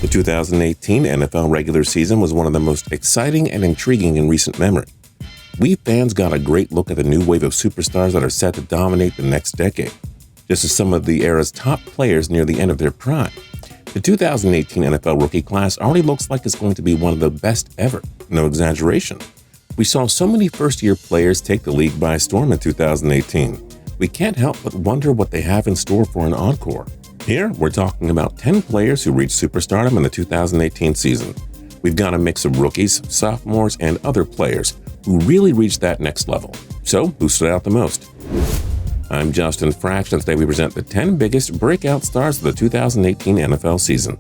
The 2018 NFL regular season was one of the most exciting and intriguing in recent memory. We fans got a great look at the new wave of superstars that are set to dominate the next decade, just as some of the era's top players near the end of their prime. The 2018 NFL rookie class already looks like it's going to be one of the best ever, no exaggeration. We saw so many first-year players take the league by storm in 2018. We can't help but wonder what they have in store for an encore. Here, we're talking about 10 players who reached superstardom in the 2018 season. We've got a mix of rookies, sophomores, and other players who really reached that next level. So, who stood out the most? I'm Justin Fraction, and today we present the 10 biggest breakout stars of the 2018 NFL season.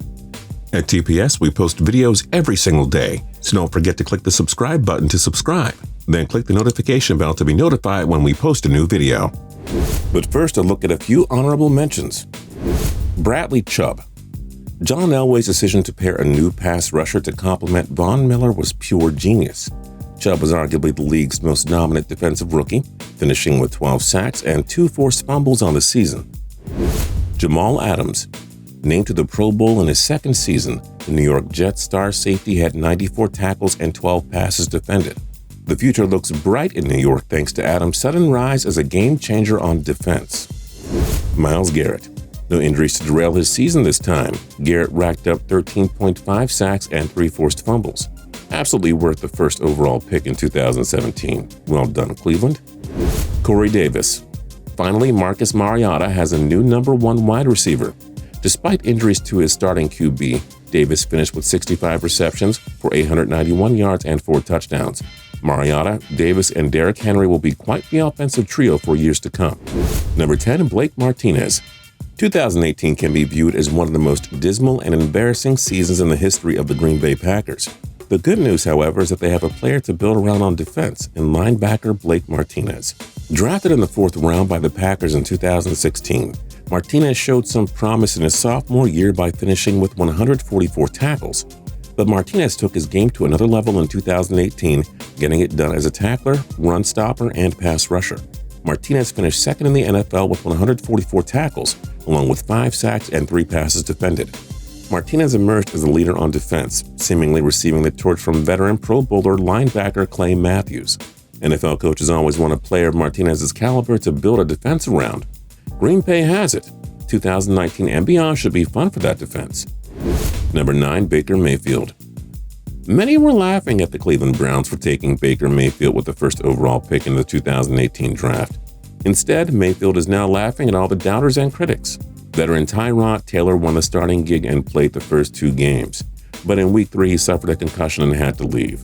At TPS, we post videos every single day, so don't forget to click the subscribe button to subscribe. Then click the notification bell to be notified when we post a new video. But first, a look at a few honorable mentions. Bradley Chubb. John Elway's decision to pair a new pass rusher to complement Von Miller was pure genius. Chubb was arguably the league's most dominant defensive rookie, finishing with 12 sacks and 2 forced fumbles on the season. Jamal Adams. Named to the Pro Bowl in his second season, the New York Jets star safety had 94 tackles and 12 passes defended. The future looks bright in New York thanks to Adams' sudden rise as a game-changer on defense. Myles Garrett. No injuries to derail his season this time. Garrett racked up 13.5 sacks and 3 forced fumbles. Absolutely worth the first overall pick in 2017. Well done, Cleveland. Corey Davis. Finally, Marcus Mariota has a new number 1 wide receiver. Despite injuries to his starting QB, Davis finished with 65 receptions for 891 yards and 4 touchdowns. Mariota, Davis, and Derrick Henry will be quite the offensive trio for years to come. Number 10, Blake Martinez. 2018 can be viewed as one of the most dismal and embarrassing seasons in the history of the Green Bay Packers. The good news, however, is that they have a player to build around on defense in linebacker Blake Martinez. Drafted in the 4th round by the Packers in 2016, Martinez showed some promise in his sophomore year by finishing with 144 tackles. But Martinez took his game to another level in 2018, getting it done as a tackler, run stopper, and pass rusher. Martinez finished second in the NFL with 144 tackles, along with 5 sacks and 3 passes defended. Martinez emerged as a leader on defense, seemingly receiving the torch from veteran Pro Bowler linebacker Clay Matthews. NFL coaches always want a player of Martinez's caliber to build a defense around. Green Bay has it. 2019 and beyond should be fun for that defense. Number 9, Baker Mayfield. Many were laughing at the Cleveland Browns for taking Baker Mayfield with the first overall pick in the 2018 draft. Instead, Mayfield is now laughing at all the doubters and critics. Veteran Tyrod Taylor won the starting gig and played the first 2 games, but in Week 3 he suffered a concussion and had to leave.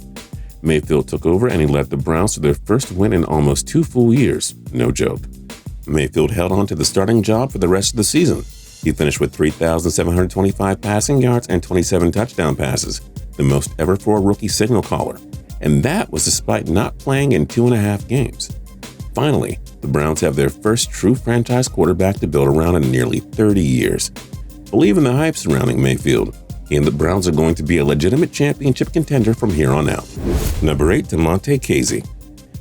Mayfield took over and he led the Browns to their first win in almost 2 full years. No joke. Mayfield held on to the starting job for the rest of the season. He finished with 3,725 passing yards and 27 touchdown passes, the most ever for a rookie signal caller, and that was despite not playing in 2.5 games. Finally, the Browns have their first true franchise quarterback to build around in nearly 30 years. Believe in the hype surrounding Mayfield. He and the Browns are going to be a legitimate championship contender from here on out. Number 8, Damontae Kazee.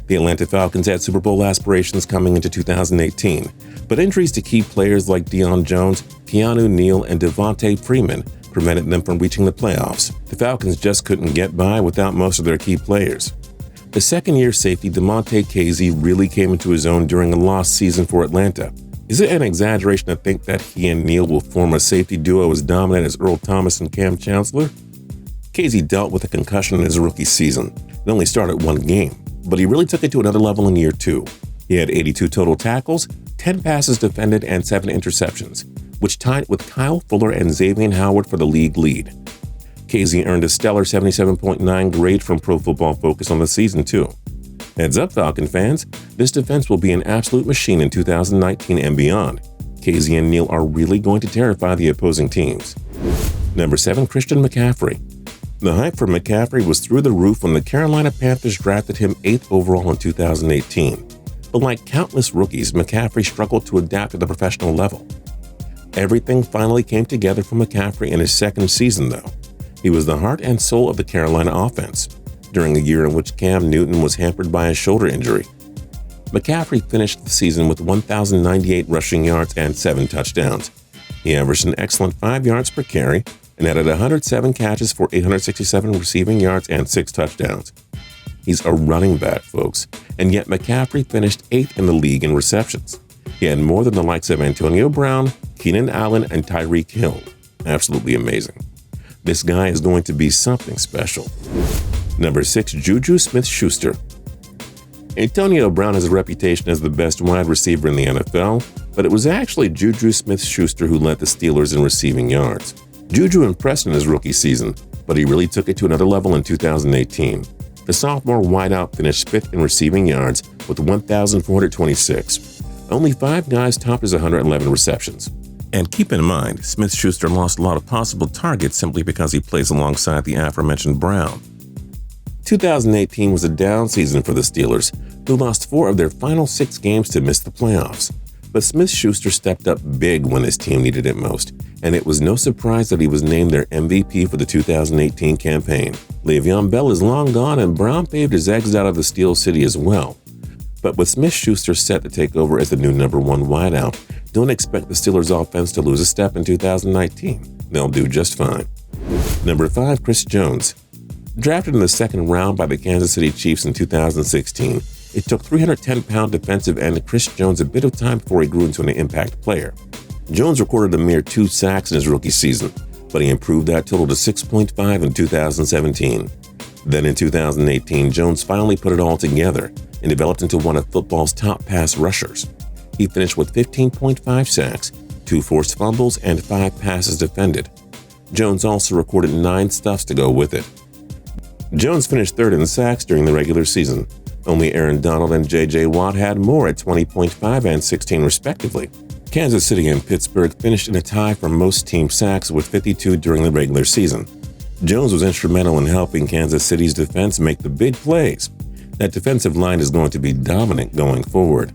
The Atlanta Falcons had Super Bowl aspirations coming into 2018, but injuries to key players like Deion Jones, Keanu Neal, and Devontae Freeman prevented them from reaching the playoffs. The Falcons just couldn't get by without most of their key players. The second-year safety Damontae Kazee really came into his own during a lost season for Atlanta. Is it an exaggeration to think that he and Neal will form a safety duo as dominant as Earl Thomas and Cam Chancellor? Kazee dealt with a concussion in his rookie season and only started 1 game, but he really took it to another level in year 2. He had 82 total tackles, 10 passes defended, and 7 interceptions, which tied with Kyle Fuller and Xavier Howard for the league lead. Kazee earned a stellar 77.9 grade from Pro Football Focus on the season, too. Heads up, Falcon fans, this defense will be an absolute machine in 2019 and beyond. Kazee and Neal are really going to terrify the opposing teams. Number 7, Christian McCaffrey. The hype for McCaffrey was through the roof when the Carolina Panthers drafted him 8th overall in 2018. But like countless rookies, McCaffrey struggled to adapt to the professional level. Everything finally came together for McCaffrey in his second season, though. He was the heart and soul of the Carolina offense, during a year in which Cam Newton was hampered by a shoulder injury. McCaffrey finished the season with 1,098 rushing yards and 7 touchdowns. He averaged an excellent 5 yards per carry, and added 107 catches for 867 receiving yards and 6 touchdowns. He's a running back, folks, and yet McCaffrey finished 8th in the league in receptions. He had more than the likes of Antonio Brown, Keenan Allen, and Tyreek Hill. Absolutely amazing. This guy is going to be something special. Number 6, JuJu Smith-Schuster. Antonio Brown has a reputation as the best wide receiver in the NFL, but it was actually JuJu Smith-Schuster who led the Steelers in receiving yards. JuJu impressed in his rookie season, but he really took it to another level in 2018. The sophomore wideout finished 5th in receiving yards with 1,426. Only 5 guys topped his 111 receptions. And keep in mind, Smith-Schuster lost a lot of possible targets simply because he plays alongside the aforementioned Brown. 2018 was a down season for the Steelers, who lost 4 of their final 6 games to miss the playoffs. But Smith-Schuster stepped up big when his team needed it most, and it was no surprise that he was named their MVP for the 2018 campaign. Le'Veon Bell is long gone, and Brown paved his exit out of the Steel City as well. But with Smith-Schuster set to take over as the new number 1 wideout, don't expect the Steelers' offense to lose a step in 2019. They'll do just fine. Number 5, Chris Jones. Drafted in the 2nd round by the Kansas City Chiefs in 2016, it took 310-pound defensive end Chris Jones a bit of time before he grew into an impact player. Jones recorded a mere 2 sacks in his rookie season, but he improved that total to 6.5 in 2017. Then in 2018, Jones finally put it all together and developed into one of football's top pass rushers. He finished with 15.5 sacks, 2 forced fumbles, and 5 passes defended. Jones also recorded 9 stuffs to go with it. Jones finished 3rd in sacks during the regular season. Only Aaron Donald and J.J. Watt had more at 20.5 and 16 respectively. Kansas City and Pittsburgh finished in a tie for most team sacks with 52 during the regular season. Jones was instrumental in helping Kansas City's defense make the big plays. That defensive line is going to be dominant going forward.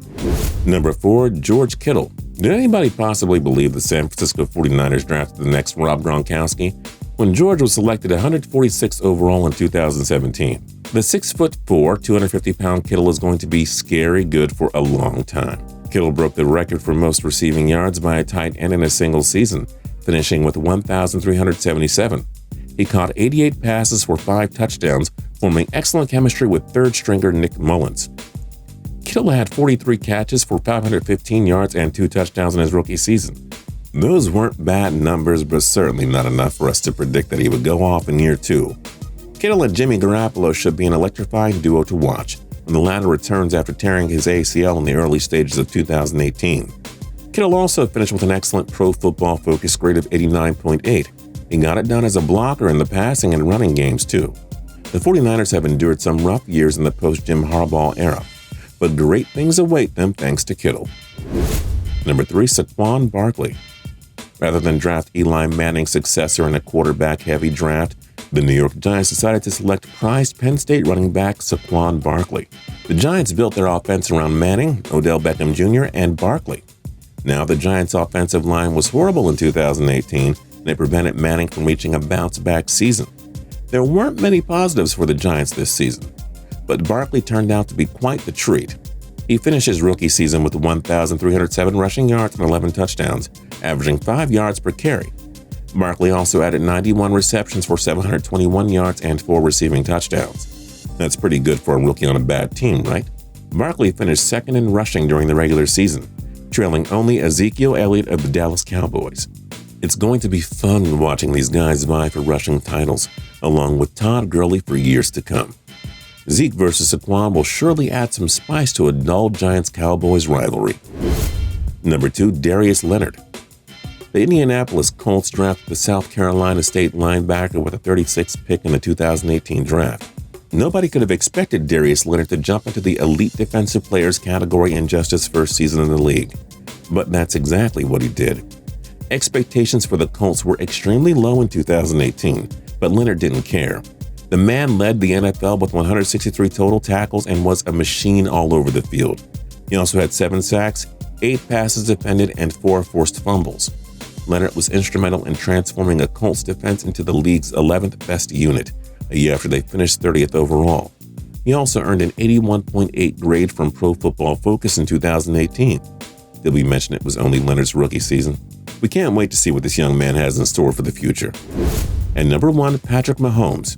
Number 4, George Kittle. Did anybody possibly believe the San Francisco 49ers drafted the next Rob Gronkowski when George was selected 146th overall in 2017? The 6'4", 250-pound Kittle is going to be scary good for a long time. Kittle broke the record for most receiving yards by a tight end in a single season, finishing with 1,377. He caught 88 passes for 5 touchdowns, forming excellent chemistry with third-stringer Nick Mullins. Kittle had 43 catches for 515 yards and 2 touchdowns in his rookie season. Those weren't bad numbers, but certainly not enough for us to predict that he would go off in year 2. Kittle and Jimmy Garoppolo should be an electrifying duo to watch when the latter returns after tearing his ACL in the early stages of 2018. Kittle also finished with an excellent Pro Football Focus grade of 89.8. He got it done as a blocker in the passing and running games, too. The 49ers have endured some rough years in the post-Jim Harbaugh era, but great things await them thanks to Kittle. Number 3, Saquon Barkley. Rather than draft Eli Manning's successor in a quarterback-heavy draft, the New York Giants decided to select prized Penn State running back Saquon Barkley. The Giants built their offense around Manning, Odell Beckham Jr., and Barkley. Now, the Giants' offensive line was horrible in 2018, and it prevented Manning from reaching a bounce-back season. There weren't many positives for the Giants this season, but Barkley turned out to be quite the treat. He finished his rookie season with 1,307 rushing yards and 11 touchdowns, averaging 5 yards per carry. Barkley also added 91 receptions for 721 yards and 4 receiving touchdowns. That's pretty good for a rookie on a bad team, right? Barkley finished 2nd in rushing during the regular season, trailing only Ezekiel Elliott of the Dallas Cowboys. It's going to be fun watching these guys vie for rushing titles, along with Todd Gurley for years to come. Zeke versus Saquon will surely add some spice to a dull Giants-Cowboys rivalry. Number 2, Darius Leonard. The Indianapolis Colts drafted the South Carolina State linebacker with a 36th pick in the 2018 draft. Nobody could have expected Darius Leonard to jump into the elite defensive players category in just his first season in the league. But that's exactly what he did. Expectations for the Colts were extremely low in 2018, but Leonard didn't care. The man led the NFL with 163 total tackles and was a machine all over the field. He also had 7 sacks, 8 passes defended, and 4 forced fumbles. Leonard was instrumental in transforming a Colts defense into the league's 11th best unit, a year after they finished 30th overall. He also earned an 81.8 grade from Pro Football Focus in 2018. Did we mention it was only Leonard's rookie season? We can't wait to see what this young man has in store for the future. And number 1, Patrick Mahomes.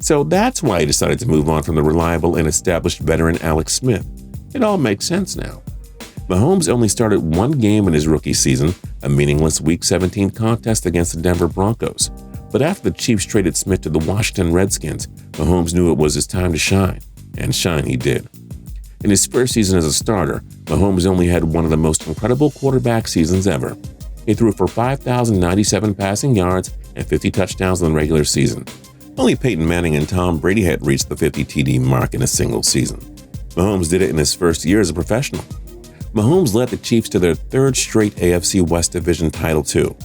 So that's why he decided to move on from the reliable and established veteran Alex Smith. It all makes sense now. Mahomes only started one game in his rookie season, a meaningless Week 17 contest against the Denver Broncos. But after the Chiefs traded Smith to the Washington Redskins, Mahomes knew it was his time to shine. And shine he did. In his first season as a starter, Mahomes only had one of the most incredible quarterback seasons ever. He threw for 5,097 passing yards and 50 touchdowns in the regular season. Only Peyton Manning and Tom Brady had reached the 50 TD mark in a single season. Mahomes did it in his first year as a professional. Mahomes led the Chiefs to their third straight AFC West Division title too.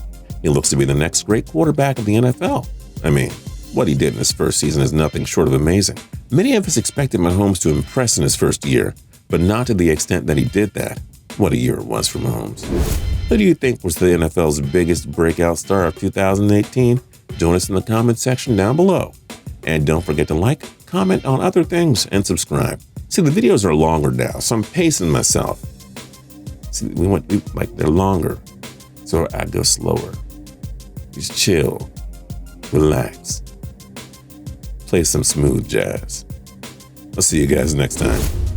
He looks to be the next great quarterback of the NFL. I mean, what he did in his first season is nothing short of amazing. Many of us expected Mahomes to impress in his first year, but not to the extent that he did that. What a year it was for Mahomes. Who do you think was the NFL's biggest breakout star of 2018? Join us in the comment section down below. And don't forget to like, comment on other things, and subscribe. See, the videos are longer now, so I'm pacing myself. See, they're longer, so I go slower. Just chill, relax, play some smooth jazz. I'll see you guys next time.